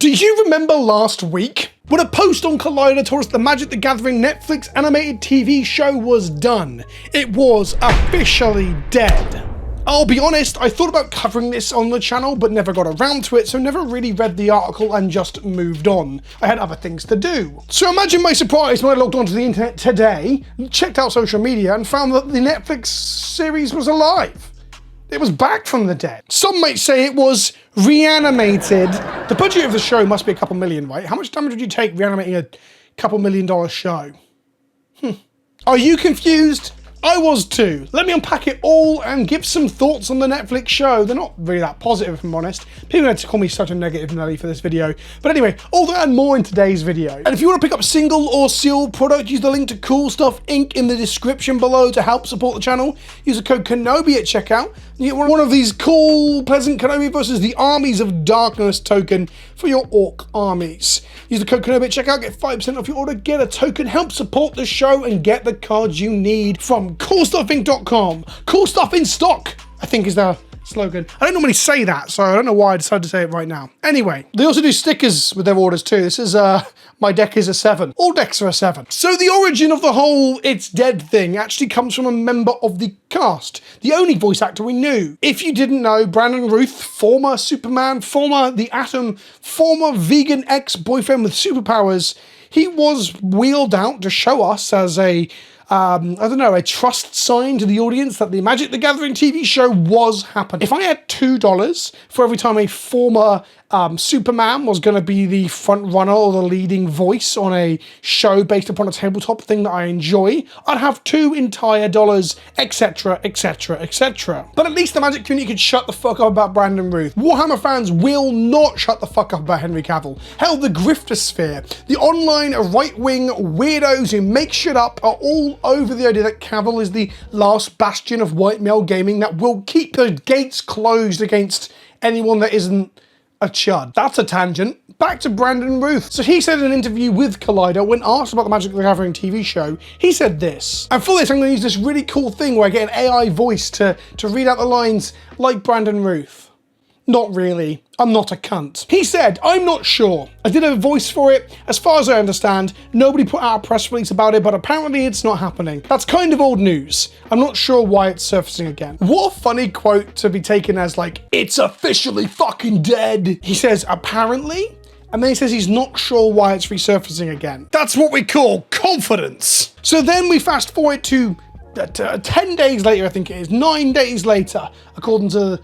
Do you remember last week when a post on Collider told us the Magic the Gathering Netflix animated TV show was done? It was officially dead. I'll be honest, I thought about covering this on the channel but never got around to it, so never really read the article and just moved on. I had other things to do. So imagine my surprise when I logged onto the internet today, checked out social media and found that the Netflix series was alive. It was back from the dead. Some might say it was reanimated. The budget of the show must be a couple million, right? How much damage would you take reanimating a couple $1 million show? Are you confused? I was too. Let me unpack it all and give some thoughts on the Netflix show. They're not really that positive, if I'm honest. People had to call me such a negative Nelly for this video. But anyway, all that and more in today's video. And if you want to pick up single or sealed product, use the link to Cool Stuff Inc. in the description below to help support the channel. Use the code Kenobi at checkout. You get one of these cool PleasantKenobi versus the Armies of Darkness token for your Orc armies. Use the code Kenobi at checkout, get 5% off your order, get a token, help support the show, and get the cards you need from CoolStuffInc.com. Cool stuff in stock, I think is the slogan. I don't normally say that, so I don't know why I decided to say it right now. Anyway, they also do stickers with their orders too. This is my deck is a 7. All decks are a 7. So the origin of the whole it's dead thing actually comes from a member of the cast, the only voice actor we knew. If you didn't know, Brandon Routh, former Superman, former The Atom, former vegan ex-boyfriend with superpowers, he was wheeled out to show us as a a trust sign to the audience that the Magic the Gathering TV show was happening. If I had $2 for every time a former Superman was going to be the front runner or the leading voice on a show based upon a tabletop thing that I enjoy, I'd have $2 entire, etc, etc, etc. But at least the Magic community could shut the fuck up about Brandon Routh. Warhammer fans will not shut the fuck up about Henry Cavill. Hell, the griftosphere, the online right-wing weirdos who make shit up are all over the idea that Cavill is the last bastion of white male gaming that will keep the gates closed against anyone that isn't a chud. That's a tangent. Back to Brandon Routh. So he said in an interview with Collider, when asked about the Magic the Gathering TV show, he said this. And for this, I'm going to use this really cool thing where I get an AI voice to read out the lines like Brandon Routh. Not really. I'm not a cunt. He said, I'm not sure. I did a voice for it. As far as I understand, nobody put out a press release about it, but apparently it's not happening. That's kind of old news. I'm not sure why it's surfacing again. What a funny quote to be taken as like, it's officially fucking dead. He says, apparently? And then he says he's not sure why it's resurfacing again. That's what we call confidence. So then we fast forward to 10 days later, I think it is, 9 days later, according to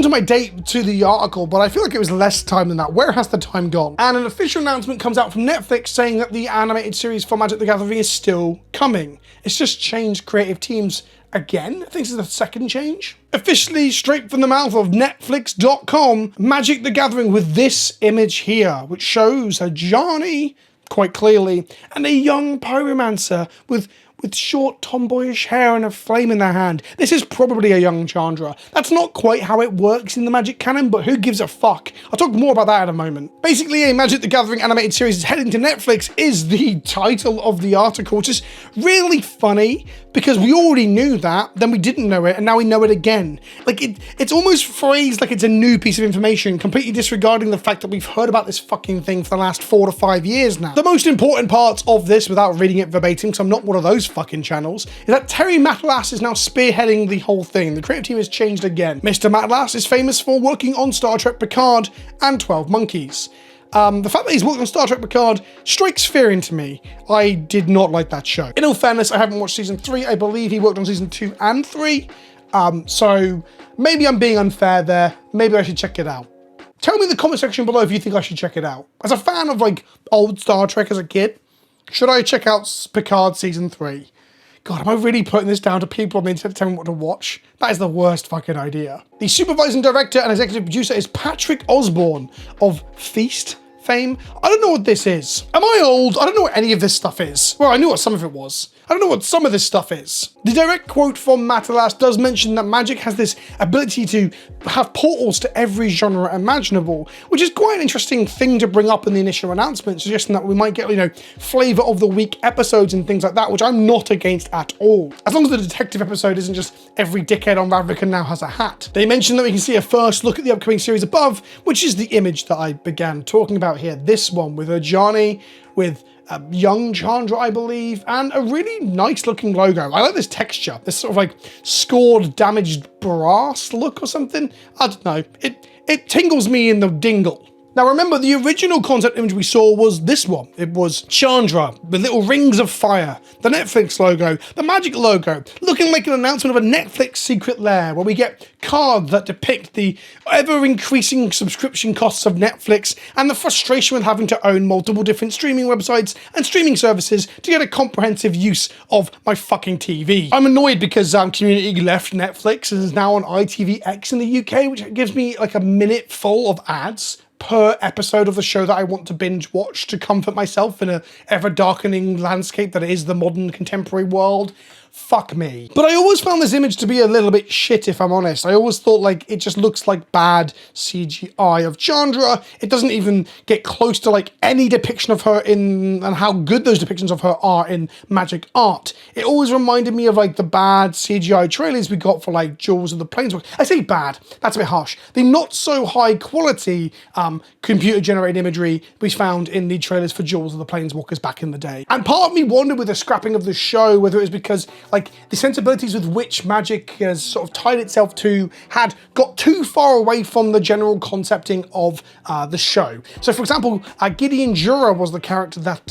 my date to the article, but I feel like it was less time than that. Where has the time gone? And an official announcement comes out from Netflix saying that the animated series for Magic the Gathering is still coming. It's just changed creative teams again. I think this is the second change. Officially straight from the mouth of Netflix.com, Magic the Gathering with this image here, which shows a Johnny, quite clearly, and a young pyromancer with short tomboyish hair and a flame in their hand. This is probably a young Chandra. That's not quite how it works in the Magic canon, but who gives a fuck? I'll talk more about that in a moment. Basically, a Magic the Gathering animated series is heading to Netflix is the title of the article, which is really funny because we already knew that, then we didn't know it, and now we know it again. Like, it's almost phrased like it's a new piece of information, completely disregarding the fact that we've heard about this fucking thing for the last 4 to 5 years now. The most important parts of this, without reading it verbatim, because I'm not one of those fucking channels, is that Terry Matalas is now spearheading the whole thing. The creative team has changed again. Mr. Matalas is famous for working on Star Trek Picard and 12 Monkeys. The fact that he's worked on Star Trek Picard strikes fear into me. I did not like that show. In all fairness, I haven't watched season 3. I believe he worked on season 2 and 3. So maybe I'm being unfair there. Maybe I should check it out. Tell me in the comment section below if you think I should check it out. As a fan of like old Star Trek as a kid, should I check out Picard season 3? God, am I really putting this down to people on the internet to tell me what to watch? That is the worst fucking idea. The supervising director and executive producer is Patrick Osborne of Feast fame. I don't know what this is. Am I old? I don't know what any of this stuff is. Well, I knew what some of it was. I don't know what some of this stuff is. The direct quote from Matalas does mention that Magic has this ability to have portals to every genre imaginable, which is quite an interesting thing to bring up in the initial announcement, suggesting that we might get, flavor of the week episodes and things like that, which I'm not against at all. As long as the detective episode isn't just every dickhead on Ravnica now has a hat. They mentioned that we can see a first look at the upcoming series above, which is the image that I began talking about out here. This one with Ajani, with young Chandra, I believe, and a really nice looking logo. I like this texture, this sort of like scored damaged brass look or something. I don't know, it tingles me in the dingle. Now remember, the original concept image we saw was this one. It was Chandra with little rings of fire, the Netflix logo, the magic logo, looking like an announcement of a Netflix secret lair where we get cards that depict the ever-increasing subscription costs of Netflix and the frustration with having to own multiple different streaming websites and streaming services to get a comprehensive use of my fucking TV. I'm annoyed because Community left Netflix and is now on ITVX in the UK, which gives me like a minute full of ads per episode of the show that I want to binge watch to comfort myself in a ever darkening landscape that is the modern contemporary world. Fuck me. But I always found this image to be a little bit shit, if I'm honest. I always thought like it just looks like bad CGI of Chandra. It doesn't even get close to like any depiction of her in, and how good those depictions of her are in magic art. It always reminded me of like the bad CGI trailers we got for like Jewels of the Planeswalker. I say bad, that's a bit harsh. The not so high quality computer generated imagery we found in the trailers for Jewels of the Planeswalkers back in the day. And part of me wondered with the scrapping of the show whether it was because like the sensibilities with which magic has sort of tied itself to had got too far away from the general concepting of the show. So for example, Gideon Jura was the character that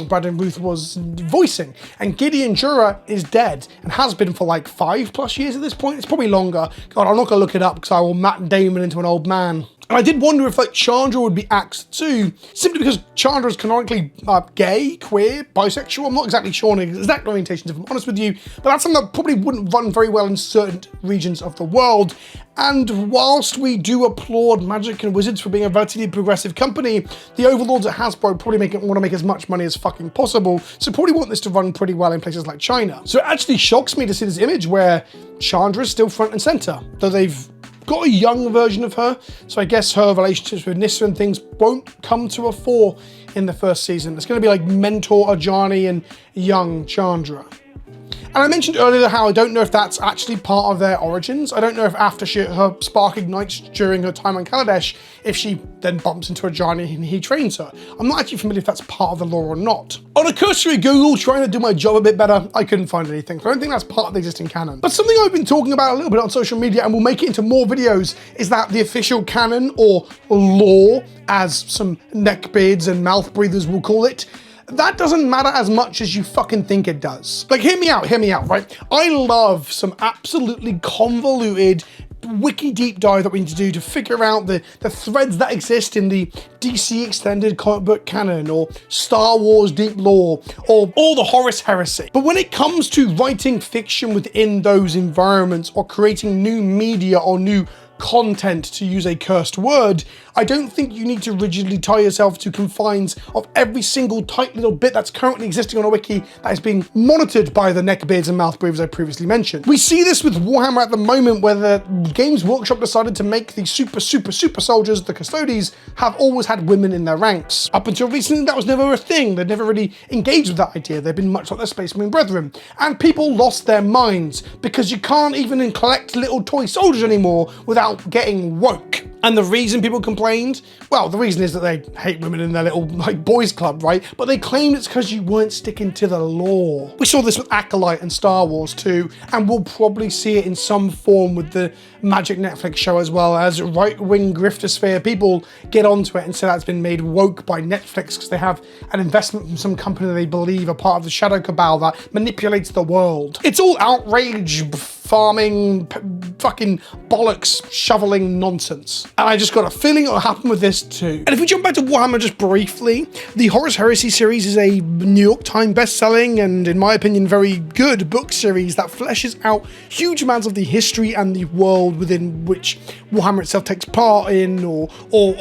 Brandon Ruth was voicing, and Gideon Jura is dead and has been for like 5+ years at this point. It's probably longer. God, I'm not gonna look it up because I will Matt Damon into an old man. And I did wonder if like Chandra would be axed too, simply because Chandra is canonically gay, queer, bisexual. I'm not exactly sure on his exact orientation, if I'm honest with you, but that's something that probably wouldn't run very well in certain regions of the world. And whilst we do applaud Magic and Wizards for being a relatively progressive company, the overlords at Hasbro probably want to make as much money as fucking possible, so probably want this to run pretty well in places like China. So it actually shocks me to see this image where Chandra is still front and center, though they've got a young version of her, so I guess her relationships with Nissa and things won't come to a fore in the first season. It's going to be like mentor Ajani and young Chandra. And I mentioned earlier how I don't know if that's actually part of their origins. I don't know if after her spark ignites during her time on Kaladesh, if she then bumps into Ajani and he trains her. I'm not actually familiar if that's part of the lore or not. On a cursory Google trying to do my job a bit better, I couldn't find anything. So I don't think that's part of the existing canon. But something I've been talking about a little bit on social media and will make it into more videos is that the official canon, or lore, as some neckbeards and mouth breathers will call it, that doesn't matter as much as you fucking think it does. Like, hear me out, right? I love some absolutely convoluted wiki deep dive that we need to do to figure out the threads that exist in the DC extended comic book canon, or Star Wars deep lore, or all the Horus Heresy. But when it comes to writing fiction within those environments, or creating new media or new content, to use a cursed word, I don't think you need to rigidly tie yourself to confines of every single tight little bit that's currently existing on a wiki that is being monitored by the neckbeards and mouth breathers I previously mentioned. We see this with Warhammer at the moment, where the Games Workshop decided to make the super soldiers, the Custodies, have always had women in their ranks. Up until recently, that was never a thing. They'd never really engaged with that idea. They've been much like their Space Marine brethren. And people lost their minds because you can't even collect little toy soldiers anymore without getting woke. And the reason people complained? Well, the reason is that they hate women in their little like boys club, right? But they claimed it's because you weren't sticking to the lore. We saw this with Acolyte and Star Wars too, and we'll probably see it in some form with the Magic Netflix show as well, as right-wing griftosphere people get onto it and say that's been made woke by Netflix because they have an investment from some company they believe are part of the shadow cabal that manipulates the world. It's all outrage, farming, fucking bollocks, shoveling nonsense. And I just got a feeling it'll happen with this too. And if we jump back to Warhammer just briefly, the Horus Heresy series is a New York Times best-selling and, in my opinion, very good book series that fleshes out huge amounts of the history and the world within which Warhammer itself takes part in or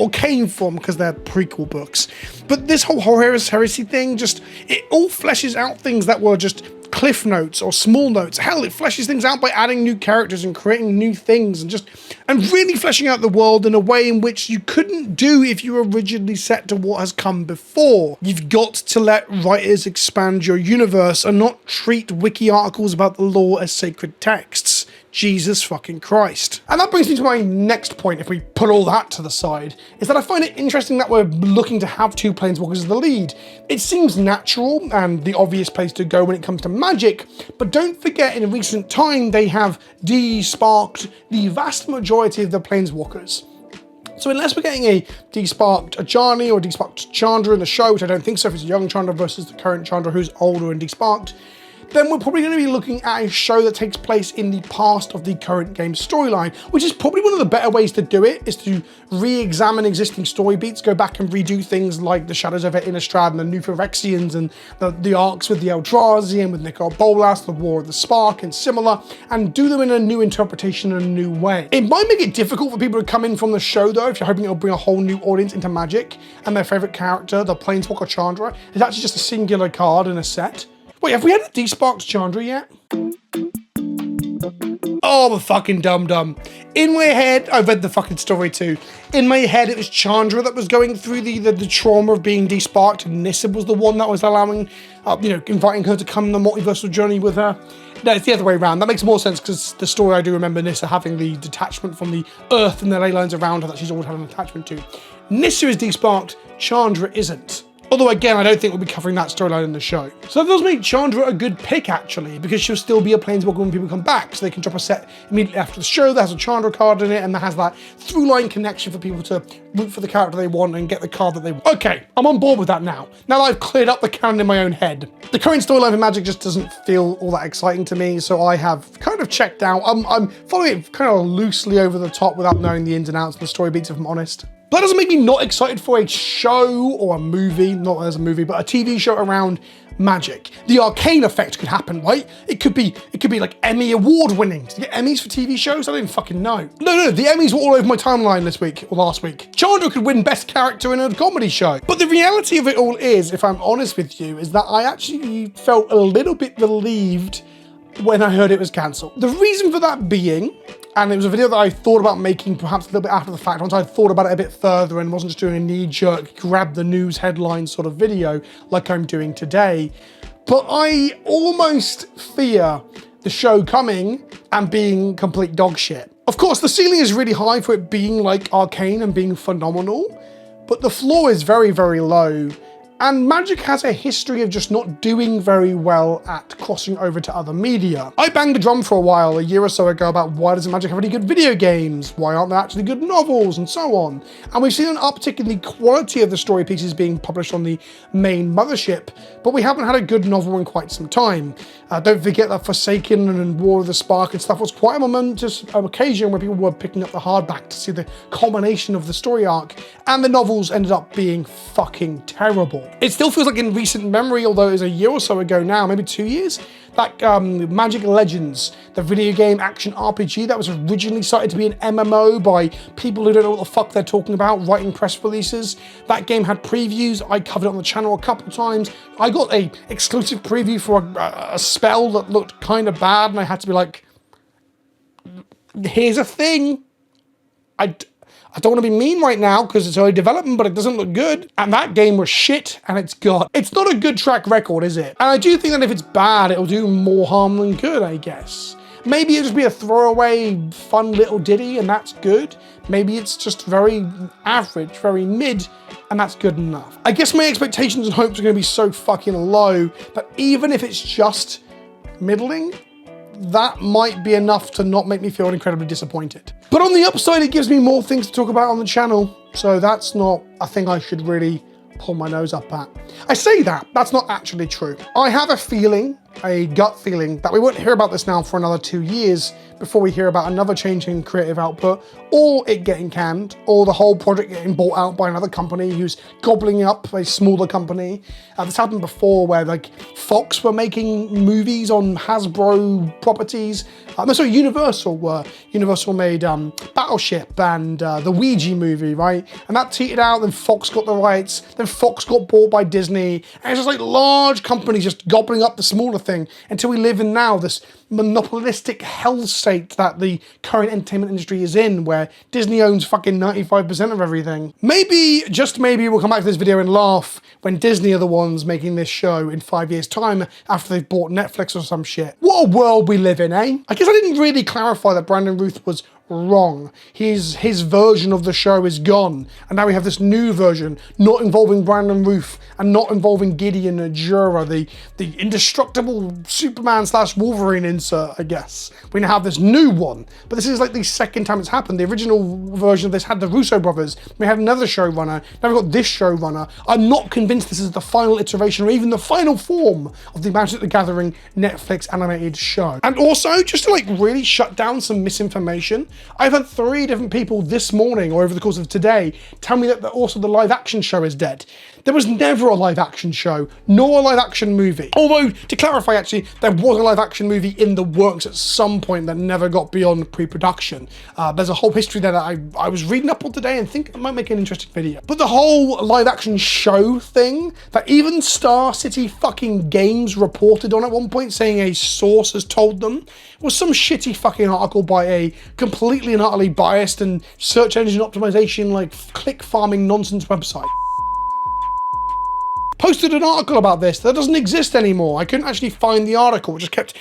came from, because they're prequel books. But this whole Horus Heresy thing, it all fleshes out things that were just cliff notes or small notes. Hell, it fleshes things out by adding new characters and creating new things and really fleshing out the world in a way in which you couldn't do if you were rigidly set to what has come before. You've got to let writers expand your universe and not treat wiki articles about the lore as sacred texts. Jesus fucking Christ. And that brings me to my next point, if we put all that to the side, is that I find it interesting that we're looking to have two Planeswalkers as the lead. It seems natural and the obvious place to go when it comes to Magic, but don't forget in recent time they have de-sparked the vast majority of the Planeswalkers. So unless we're getting a de-sparked Ajani or de-sparked Chandra in the show, which I don't think so if it's a young Chandra versus the current Chandra who's older and de-sparked, then we're probably going to be looking at a show that takes place in the past of the current game's storyline, which is probably one of the better ways to do it, is to re-examine existing story beats, go back and redo things like the Shadows over Innistrad and the New Phyrexians and the arcs with the Eldrazi and with Nicol Bolas, the War of the Spark and similar, and do them in a new interpretation and a new way. It might make it difficult for people to come in from the show though, if you're hoping it'll bring a whole new audience into Magic, and their favourite character, the Planeswalker Chandra, is actually just a singular card in a set. Wait, have we had a de-sparked Chandra yet? Oh, the fucking dum-dum. In my head, I read the fucking story too. In my head, it was Chandra that was going through the trauma of being de-sparked, and Nissa was the one that was allowing, inviting her to come on the multiversal journey with her. No, it's the other way around. That makes more sense because the story I do remember Nissa having the detachment from the earth and the ley lines around her that she's always had an attachment to. Nissa is de-sparked, Chandra isn't. Although again, I don't think we'll be covering that storyline in the show. So that does make Chandra a good pick actually, because she'll still be a Planeswalker when people come back, so they can drop a set immediately after the show that has a Chandra card in it and that has that through-line connection for people to root for the character they want and get the card that they want. Okay, I'm on board with that now. Now that I've cleared up the canon in my own head. The current storyline of Magic just doesn't feel all that exciting to me, so I have kind of checked out. I'm following it kind of loosely over the top without knowing the ins and outs and the story beats, if I'm honest. But that doesn't make me not excited for a show or a movie, not that there's a movie, but a TV show around Magic. The Arcane effect could happen, right? It could be like Emmy award winning. Did you get Emmys for TV shows? I don't even fucking know. No, the Emmys were all over my timeline this week, or last week. Chandra could win Best Character in a Comedy Show. But the reality of it all is, if I'm honest with you, is that I actually felt a little bit relieved when I heard it was cancelled. The reason for that being, and it was a video that I thought about making perhaps a little bit after the fact, once I thought about it a bit further and wasn't just doing a knee-jerk, grab the news headline sort of video like I'm doing today, but I almost fear the show coming and being complete dog shit. Of course, the ceiling is really high for it being like Arcane and being phenomenal, but the floor is very, very low. And Magic has a history of just not doing very well at crossing over to other media. I banged the drum for a while, a year or so ago, about why doesn't Magic have any good video games? Why aren't there actually good novels and so on? And we've seen an uptick in the quality of the story pieces being published on the main mothership, but we haven't had a good novel in quite some time. Don't forget that Forsaken and War of the Spark and stuff was quite a momentous occasion where people were picking up the hardback to see the culmination of the story arc, and the novels ended up being fucking terrible. It still feels like in recent memory, although it was a year or so ago now, maybe 2 years, that Magic Legends, the video game action RPG that was originally cited to be an MMO by people who don't know what the fuck they're talking about, writing press releases. That game had previews. I covered it on the channel a couple of times. I got a exclusive preview for a spell that looked kind of bad, and I had to be like, here's a thing. I don't want to be mean right now because it's early development, but it doesn't look good. And that game was shit, and it's not a good track record, is it? And I do think that if it's bad, it'll do more harm than good, I guess. Maybe it'll just be a throwaway, fun little ditty, and that's good. Maybe it's just very average, very mid, and that's good enough. I guess my expectations and hopes are going to be so fucking low that even if it's just middling, that might be enough to not make me feel incredibly disappointed. But on the upside, it gives me more things to talk about on the channel, so that's not a thing I should really pull my nose up at. I say that, that's not actually true. I have a feeling, a gut feeling, that we won't hear about this now for another 2 years before we hear about another change in creative output, or it getting canned, or the whole project getting bought out by another company who's gobbling up a smaller company. This happened before where like Fox were making movies on Hasbro properties. Universal were. Universal made Battleship and the Ouija movie, right? And that teetered out, then Fox got the rights, then Fox got bought by Disney, and it's just like large companies just gobbling up the smaller everything until we live in now this monopolistic hell state that the current entertainment industry is in, where Disney owns fucking 95% of everything. Maybe, just maybe, we'll come back to this video and laugh when Disney are the ones making this show in 5 years' time after they've bought Netflix or some shit. What a world we live in, eh? I guess I didn't really clarify that Brandon Routh was wrong. His version of the show is gone, and now we have this new version, not involving Brandon Routh and not involving Gideon Jura, the indestructible Superman / Wolverine insert, I guess. We now have this new one, but this is like the second time it's happened. The original version of this had the Russo brothers. We had another showrunner. Now we've got this showrunner. I'm not convinced this is the final iteration or even the final form of the Magic the Gathering Netflix animated show. And also, just to like really shut down some misinformation, I've had 3 different people this morning or over the course of today tell me that also the live action show is dead. There was never a live action show, nor a live action movie. Although, to clarify actually, there was a live action movie in the works at some point that never got beyond pre-production. There's a whole history there that I was reading up on today and think I might make an interesting video. But the whole live action show thing, that even Star City fucking Games reported on at one point, saying a source has told them, was some shitty fucking article by a completely and utterly biased and search engine optimization, like click farming nonsense website. Posted an article about this that doesn't exist anymore. I couldn't actually find the article. It just kept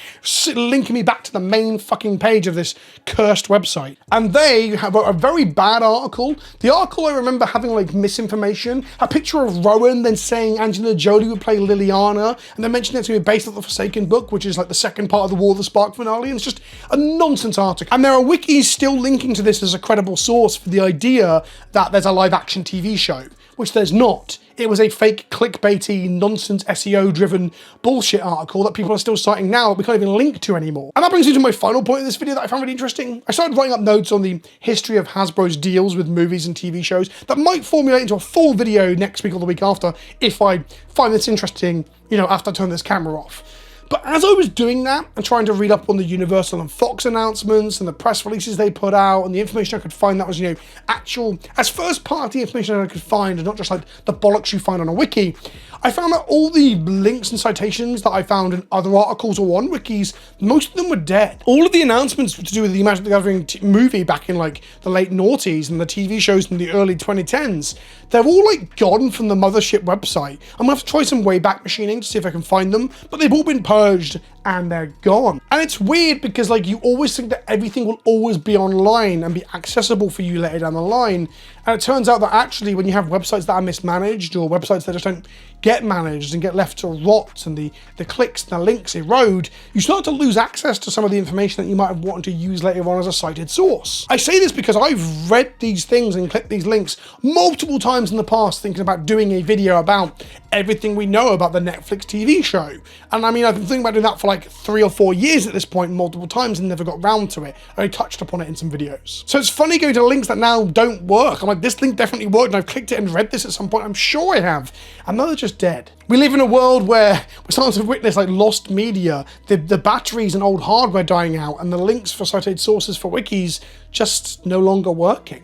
linking me back to the main fucking page of this cursed website. And they have a very bad article. The article, I remember having like misinformation, a picture of Rowan, then saying Angelina Jolie would play Liliana, and then mentioning it to be based on the Forsaken book, which is like the second part of the War of the Spark finale, and it's just a nonsense article. And there are wikis still linking to this as a credible source for the idea that there's a live action TV show, which there's not. It was a fake clickbaity, nonsense SEO-driven bullshit article that people are still citing now that we can't even link to anymore. And that brings me to my final point of this video that I found really interesting. I started writing up notes on the history of Hasbro's deals with movies and TV shows that might formulate into a full video next week or the week after if I find this interesting, you know, after I turn this camera off. But as I was doing that and trying to read up on the Universal and Fox announcements and the press releases they put out and the information I could find that was, you know, actual, as first party information I could find and not just like the bollocks you find on a wiki, I found that all the links and citations that I found in other articles or on wikis, most of them were dead. All of the announcements to do with the Magic the Gathering movie back in like the late noughties and the TV shows in the early 2010s, they're all like gone from the mothership website. I'm gonna have to try some Wayback Machining to see if I can find them, but they've all been purged and they're gone. And it's weird because like you always think that everything will always be online and be accessible for you later down the line. And it turns out that actually when you have websites that are mismanaged or websites that just don't get managed and get left to rot and the clicks and the links erode, you start to lose access to some of the information that you might have wanted to use later on as a cited source. I say this because I've read these things and clicked these links multiple times in the past thinking about doing a video about everything we know about the Netflix TV show. And I mean, I've been thinking about doing that for like 3 or 4 years at this point, multiple times, and never got round to it. I touched upon it in some videos. So it's funny going to links that now don't work. I'm like, this link definitely worked and I've clicked it and read this at some point. I'm sure I have. And now they're just dead. We live in a world where we're starting to witness like lost media, the batteries and old hardware dying out, and the links for cited sources for wikis just no longer working.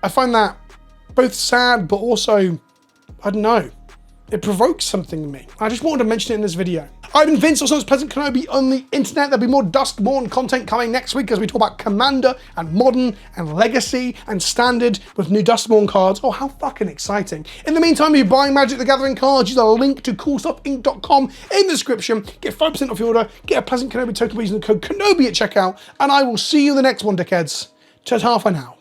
I find that both sad, but also, I don't know, it provokes something in me. I just wanted to mention it in this video. I've been Vince, also known as PleasantKenobi on the internet. There'll be more Duskborn content coming next week as we talk about Commander and Modern and Legacy and Standard with new Duskborn cards. Oh, how fucking exciting. In the meantime, if you're buying Magic the Gathering cards, use a link to coolstuffinc.com in the description. Get 5% off your order, get a PleasantKenobi token by using the code KENOBI at checkout, and I will see you in the next one, dickheads. Ta-ta for now.